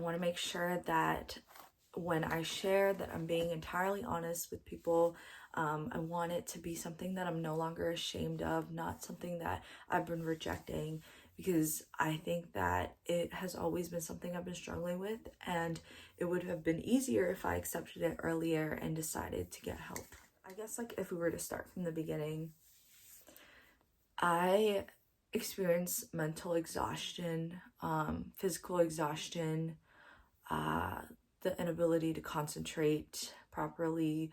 I want to make sure that when I share that I'm being entirely honest with people. I want it to be something that I'm no longer ashamed of, not something that I've been rejecting, because I think that it has always been something I've been struggling with, and it would have been easier if I accepted it earlier and decided to get help. I guess like if we were to start from the beginning, I experienced mental exhaustion, physical exhaustion, the inability to concentrate properly,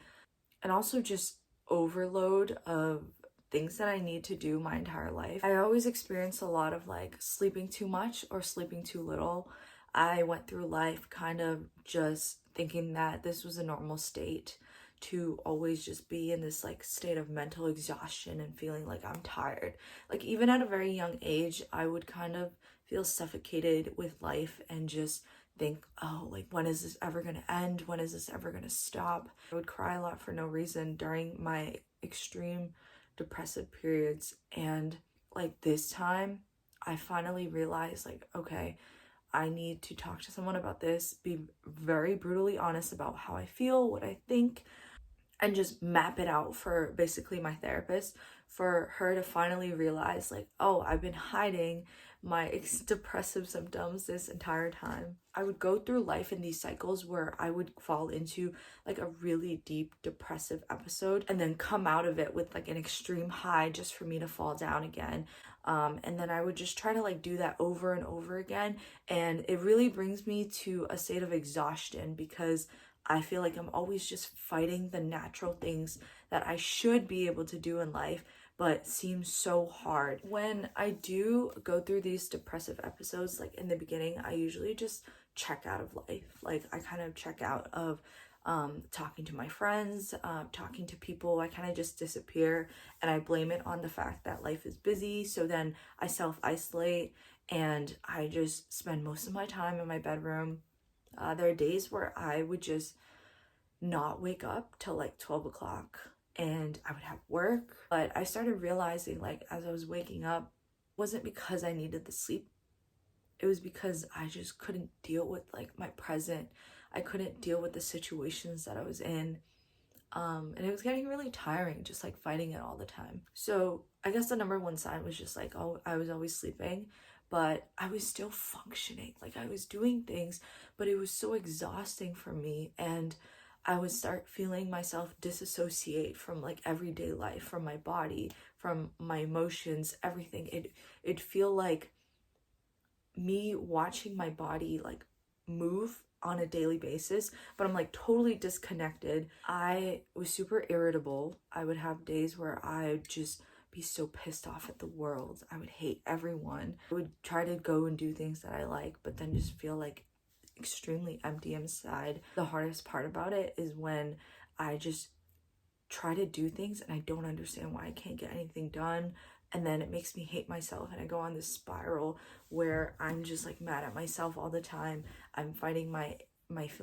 and also just overload of things that I need to do my entire life. I always experience a lot of like sleeping too much or sleeping too little. I went through life kind of just thinking that this was a normal state, to always just be in this like state of mental exhaustion and feeling like I'm tired. Like even at a very young age, I would kind of feel suffocated with life and just think, oh, like when is this ever gonna end? When is this ever gonna stop? I would cry a lot for no reason during my extreme depressive periods. And like this time, I finally realized, like, okay, I need to talk to someone about this, be very brutally honest about how I feel, what I think, and just map it out for basically my therapist, for her to finally realize, like, oh, I've been hiding my depressive symptoms this entire time. I would go through life in these cycles where I would fall into like a really deep depressive episode and then come out of it with like an extreme high just for me to fall down again. And then I would just try to like do that over and over again. And it really brings me to a state of exhaustion, because I feel like I'm always just fighting the natural things that I should be able to do in life, but seems so hard. When I do go through these depressive episodes, like in the beginning, I usually just check out of life. Like I kind of check out of talking to my friends, talking to people. I kind of just disappear, and I blame it on the fact that life is busy. So then I self-isolate and I just spend most of my time in my bedroom. There are days where I would just not wake up till like 12 o'clock and I would have work. But I started realizing, like, as I was waking up, it wasn't because I needed the sleep. It was because I just couldn't deal with like my present. I couldn't deal with the situations that I was in. And it was getting really tiring, just like fighting it all the time. So I guess the number one sign was just like, oh, I was always sleeping, but I was still functioning. Like I was doing things, but it was so exhausting for me. And I would start feeling myself disassociate from like everyday life, from my body, from my emotions, everything. It'd feel like me watching my body like move on a daily basis, but I'm like totally disconnected. I was super irritable. I would have days where I would just be so pissed off at the world. I would hate everyone. I would try to go and do things that I like, but then just feel like extremely empty inside. The hardest part about it is when I just try to do things and I don't understand why I can't get anything done. And then it makes me hate myself, and I go on this spiral where I'm just like mad at myself all the time. I'm fighting my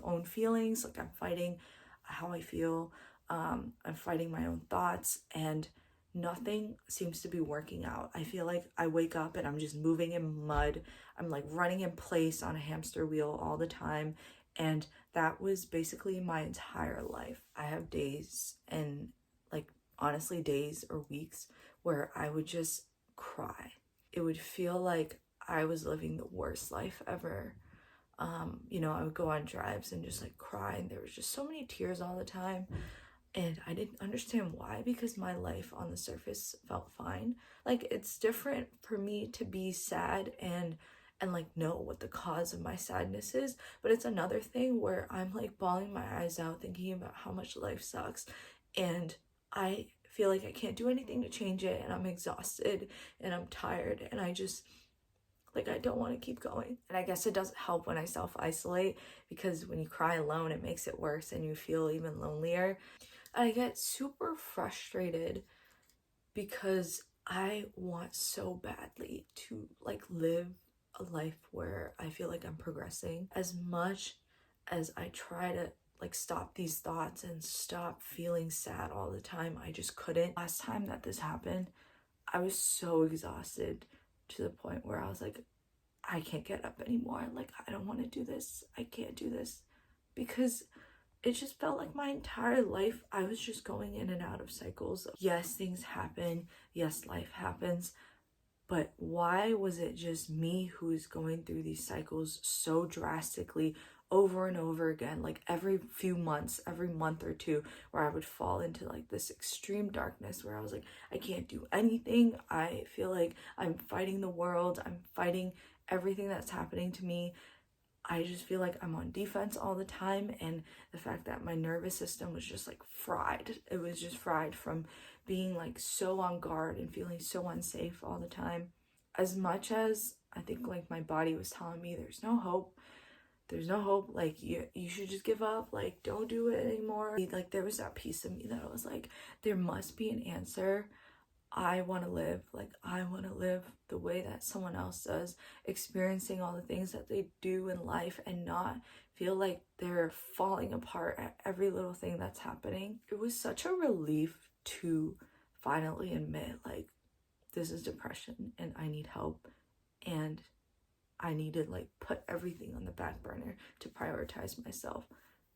own feelings, like I'm fighting how I feel. I'm fighting my own thoughts, and nothing seems to be working out. I feel like I wake up and I'm just moving in mud. I'm like running in place on a hamster wheel all the time. And that was basically my entire life. I have days, and like honestly days or weeks, where I would just cry. It would feel like I was living the worst life ever. I would go on drives and just like cry, and there was just so many tears all the time. And I didn't understand why, because my life on the surface felt fine. Like it's different for me to be sad and like know what the cause of my sadness is, but it's another thing where I'm like bawling my eyes out thinking about how much life sucks, and I feel like I can't do anything to change it, and I'm exhausted and I'm tired, and I just like I don't want to keep going. And I guess it doesn't help when I self-isolate, because when you cry alone it makes it worse and you feel even lonelier. I get super frustrated because I want so badly to like live a life where I feel like I'm progressing. As much as I try to like stop these thoughts and stop feeling sad all the time, I just couldn't. Last time that this happened, I was so exhausted to the point where I was like, I can't get up anymore. Like, I don't want to do this. I can't do this. Because it just felt like my entire life I was just going in and out of cycles. Yes, things happen. Yes, life happens. But why was it just me who's going through these cycles so drastically over and over again? Like every few months, every month or two, where I would fall into like this extreme darkness where I was like, I can't do anything. I feel like I'm fighting the world. I'm fighting everything that's happening to me. I just feel like I'm on defense all the time, and the fact that my nervous system was just like fried. It was just fried from being like so on guard and feeling so unsafe all the time. As much as I think like my body was telling me there's no hope, like you should just give up, like don't do it anymore. Like there was that piece of me that was like, there must be an answer. I want to live the way that someone else does, experiencing all the things that they do in life and not feel like they're falling apart at every little thing that's happening. It was such a relief to finally admit, like, this is depression and I need help, and I need to like put everything on the back burner to prioritize myself,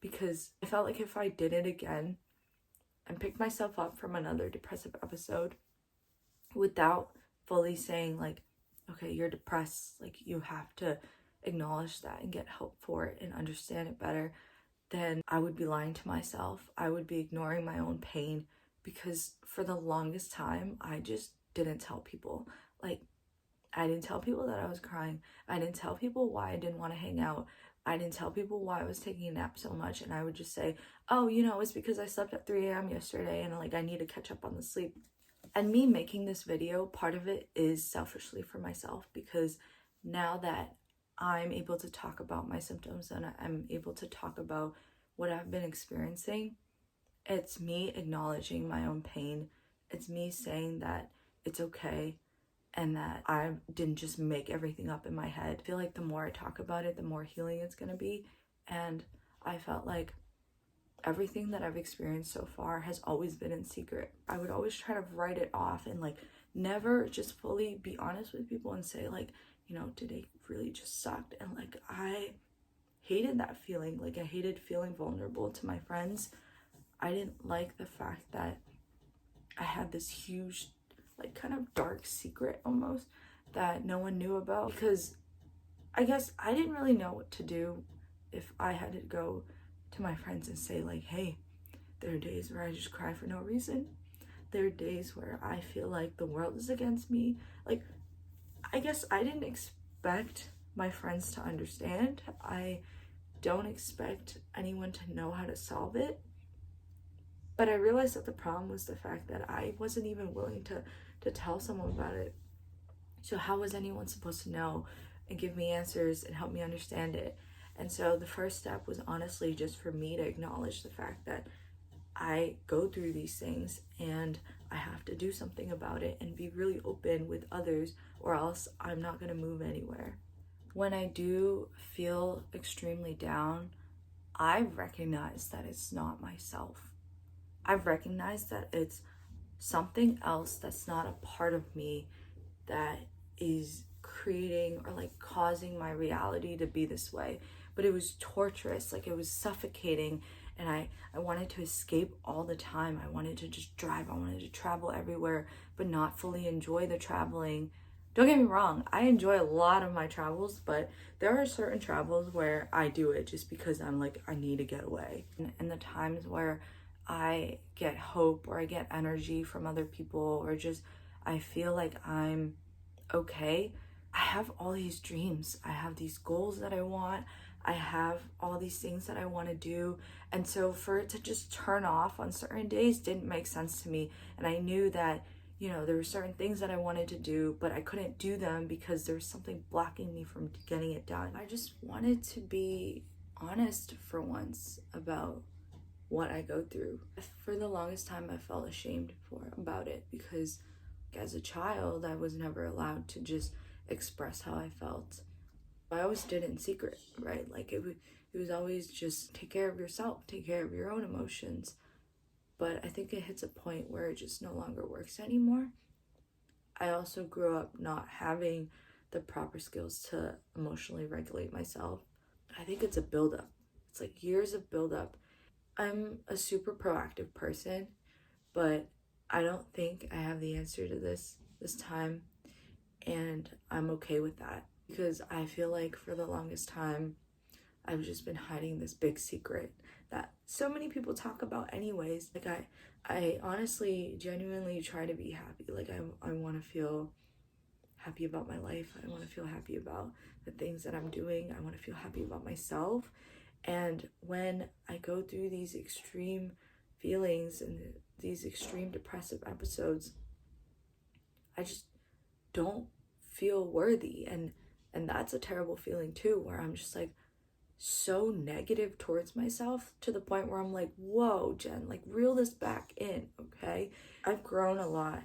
because I felt like if I did it again and picked myself up from another depressive episode without fully saying like, okay, you're depressed, like you have to acknowledge that and get help for it and understand it better, then I would be lying to myself. I would be ignoring my own pain, because for the longest time I just didn't tell people. Like, I didn't tell people that I was crying. I didn't tell people why I didn't want to hang out. I didn't tell people why I was taking a nap so much, and I would just say, oh, it's because I slept at 3 a.m. yesterday and like I need to catch up on the sleep. And me making this video, part of it is selfishly for myself, because now that I'm able to talk about my symptoms and I'm able to talk about what I've been experiencing, it's me acknowledging my own pain. It's me saying that it's okay and that I didn't just make everything up in my head. I feel like the more I talk about it, the more healing it's gonna be. And I felt like everything that I've experienced so far has always been in secret. I would always try to write it off and like never just fully be honest with people and say like, today really just sucked. And like I hated that feeling. Like I hated feeling vulnerable to my friends. I didn't like the fact that I had this huge, like kind of dark secret almost that no one knew about, because I guess I didn't really know what to do if I had to go to my friends and say like, hey, there are days where I just cry for no reason. There are days where I feel like the world is against me. Like, I guess I didn't expect my friends to understand. I don't expect anyone to know how to solve it. But I realized that the problem was the fact that I wasn't even willing to tell someone about it. So how was anyone supposed to know and give me answers and help me understand it? And so the first step was honestly just for me to acknowledge the fact that I go through these things and I have to do something about it and be really open with others, or else I'm not going to move anywhere. When I do feel extremely down, I recognize that it's not myself. I've recognized that it's something else that's not a part of me that is creating or like causing my reality to be this way. But it was torturous, like it was suffocating, and I wanted to escape all the time. I wanted to just drive, I wanted to travel everywhere, but not fully enjoy the traveling. Don't get me wrong, I enjoy a lot of my travels, but there are certain travels where I do it just because I'm like, I need to get away. And the times where I get hope or I get energy from other people, or just I feel like I'm okay, I have all these dreams. I have these goals that I want. I have all these things that I want to do. And so for it to just turn off on certain days didn't make sense to me. And I knew that, there were certain things that I wanted to do, but I couldn't do them because there was something blocking me from getting it done. I just wanted to be honest for once about what I go through. For the longest time, I felt ashamed about it, because as a child, I was never allowed to just express how I felt. I always did it in secret, right? Like it was always just take care of yourself, take care of your own emotions. But I think it hits a point where it just no longer works anymore. I also grew up not having the proper skills to emotionally regulate myself. I think it's a buildup. It's like years of buildup. I'm a super proactive person, but I don't think I have the answer to this time, and I'm okay with that because I feel like for the longest time I've just been hiding this big secret that so many people talk about anyways. Like I honestly genuinely try to be happy. Like I want to feel happy about my life. I want to feel happy about the things that I'm doing. I want to feel happy about myself. And when I go through these extreme feelings and these extreme depressive episodes, I just don't feel worthy. And that's a terrible feeling too, where I'm just like so negative towards myself to the point where I'm like, whoa, Jen, like reel this back in, okay? I've grown a lot,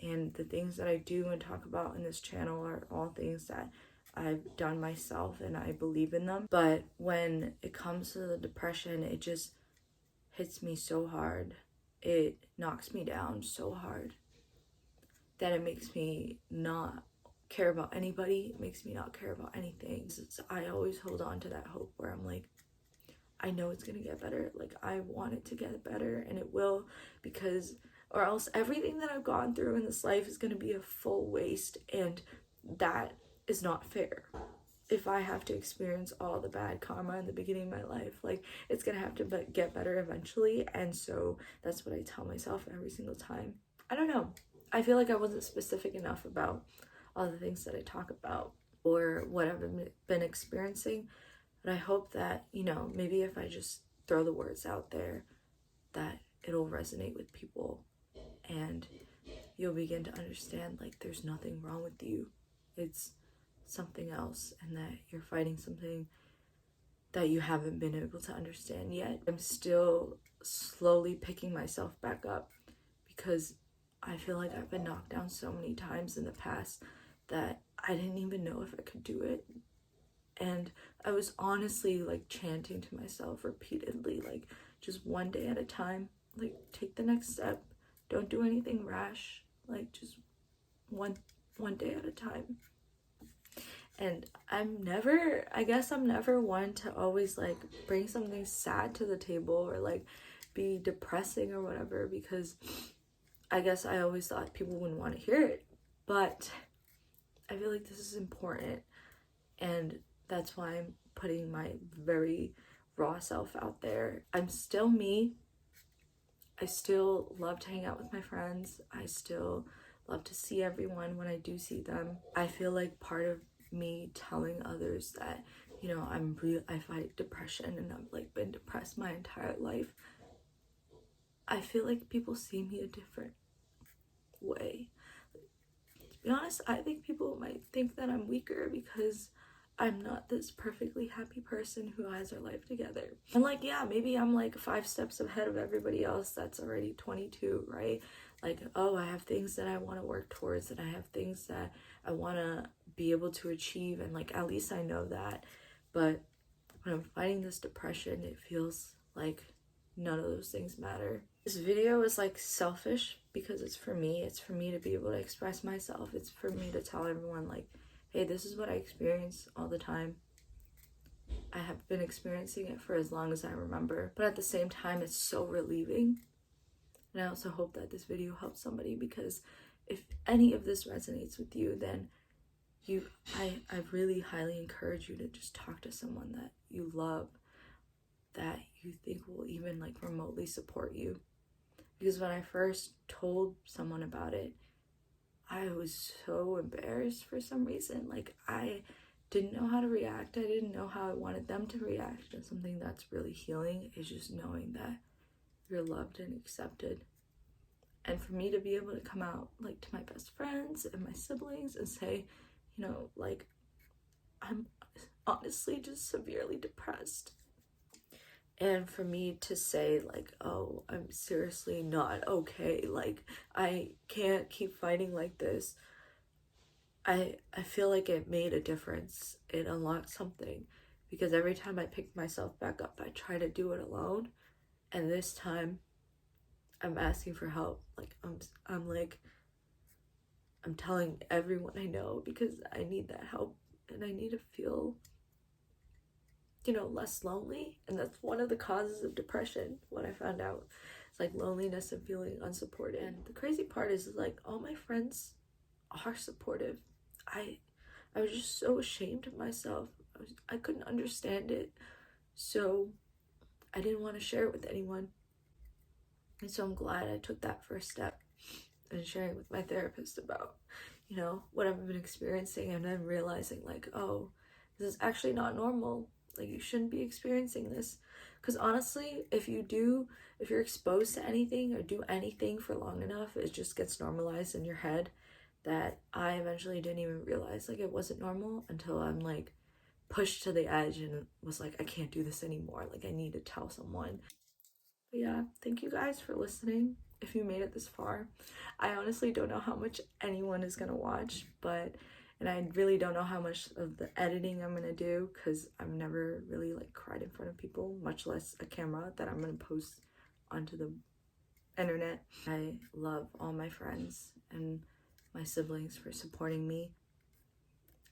and the things that I do and talk about in this channel are all things that I've done myself and I believe in them. But when it comes to the depression, it just hits me so hard. It knocks me down so hard that it makes me not care about anybody. It makes me not care about anything. I always hold on to that hope where I'm like, I know it's gonna get better. Like, I want it to get better, and it will, because or else everything that I've gone through in this life is gonna be a full waste, and that is not fair. If I have to experience all the bad karma in the beginning of my life, like, it's gonna have to get better eventually. And so that's what I tell myself every single time. I don't know. I feel like I wasn't specific enough about all the things that I talk about or what I've been experiencing. But I hope that, you know, maybe if I just throw the words out there, that it'll resonate with people and you'll begin to understand, like, there's nothing wrong with you. It's something else, and that you're fighting something that you haven't been able to understand yet. I'm still slowly picking myself back up because I feel like I've been knocked down so many times in the past that I didn't even know if I could do it. And I was honestly like chanting to myself repeatedly, like, just one day at a time, like, take the next step, don't do anything rash, like, just one day at a time. And I guess I'm never one to always like bring something sad to the table or like be depressing or whatever, because I guess I always thought people wouldn't want to hear it. But I feel like this is important, and that's why I'm putting my very raw self out there. I'm still me. I still love to hang out with my friends. I still love to see everyone when I do see them. I feel like part of me telling others that, you know, I fight depression and I've like been depressed my entire life, I feel like people see me a different way. To be honest, I think people might think that I'm weaker because I'm not this perfectly happy person who has their life together. And like, yeah, maybe I'm like 5 steps ahead of everybody else that's already 22, right? Like, oh, I have things that I want to work towards, and I have things that I want to be able to achieve, and like, at least I know that. But when I'm fighting this depression, it feels like none of those things matter. This video is like selfish because it's for me. It's for me to be able to express myself. It's for me to tell everyone, like, hey, this is what I experience all the time. I have been experiencing it for as long as I remember. But at the same time, it's so relieving. And I also hope that this video helps somebody, because if any of this resonates with you, then I really highly encourage you to just talk to someone that you love, that you think will even like remotely support you. Because when I first told someone about it, I was so embarrassed for some reason. Like, I didn't know how to react. I didn't know how I wanted them to react. And something that's really healing is just knowing that you're loved and accepted. And for me to be able to come out like to my best friends and my siblings and say, you know, like, I'm honestly just severely depressed. And for me to say, like, oh, I'm seriously not okay, like, I can't keep fighting like this, I feel like it made a difference. It unlocked something, because every time I picked myself back up, I try to do it alone, and this time I'm asking for help. Like, I'm like, I'm telling everyone I know because I need that help and I need to feel, less lonely. And that's one of the causes of depression, what I found out. It's like loneliness and feeling unsupported. And the crazy part is like all my friends are supportive. I was just so ashamed of myself. I couldn't understand it. So I didn't want to share it with anyone. And so I'm glad I took that first step and sharing with my therapist about, what I've been experiencing, and then realizing like, oh, this is actually not normal. Like, you shouldn't be experiencing this. Because honestly, if you're exposed to anything or do anything for long enough, it just gets normalized in your head, that I eventually didn't even realize like it wasn't normal until I'm like pushed to the edge and was like, I can't do this anymore. Like, I need to tell someone. But yeah, thank you guys for listening. If you made it this far, I honestly don't know how much anyone is gonna watch, and I really don't know how much of the editing I'm gonna do, because I've never really like cried in front of people, much less a camera that I'm gonna post onto the internet. I love all my friends and my siblings for supporting me.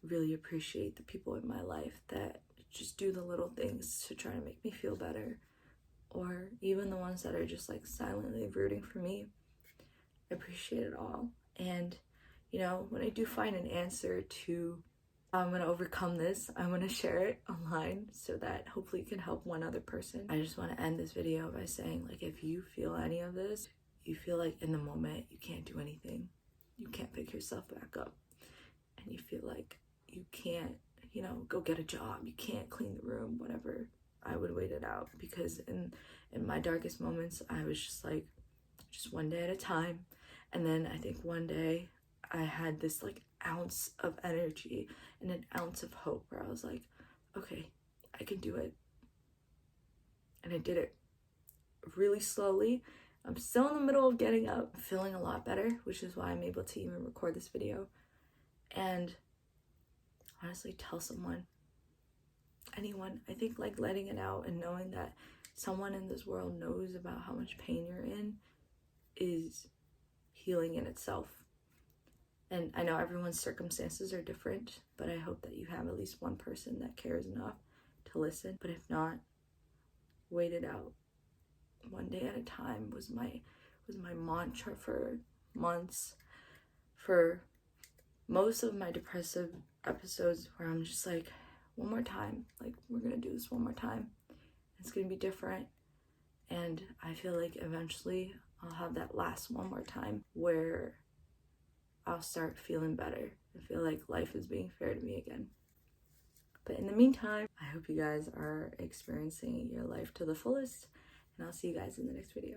Really appreciate the people in my life that just do the little things to try to make me feel better, or even the ones that are just like silently rooting for me. I appreciate it all. And when I do find an answer to I'm gonna overcome this, I'm gonna share it online so that hopefully it can help one other person. I just want to end this video by saying, like, if you feel any of this, you feel like in the moment you can't do anything, you can't pick yourself back up, and you feel like you can't, go get a job, you can't clean the room, whatever, I would wait it out. Because in my darkest moments, I was just like, just one day at a time. And then I think one day I had this like ounce of energy and an ounce of hope where I was like, okay, I can do it. And I did it really slowly. I'm still in the middle of getting up, feeling a lot better, which is why I'm able to even record this video. And honestly, tell someone, anyone. I think like letting it out and knowing that someone in this world knows about how much pain you're in is healing in itself. And I know everyone's circumstances are different, but I hope that you have at least one person that cares enough to listen. But if not, wait it out. One day at a time was my mantra for months. For most of my depressive episodes, where I'm just like, one more time, like, we're gonna do this one more time. It's gonna be different. And I feel like eventually I'll have that last one more time where I'll start feeling better. I feel like life is being fair to me again. But in the meantime, I hope you guys are experiencing your life to the fullest, and I'll see you guys in the next video.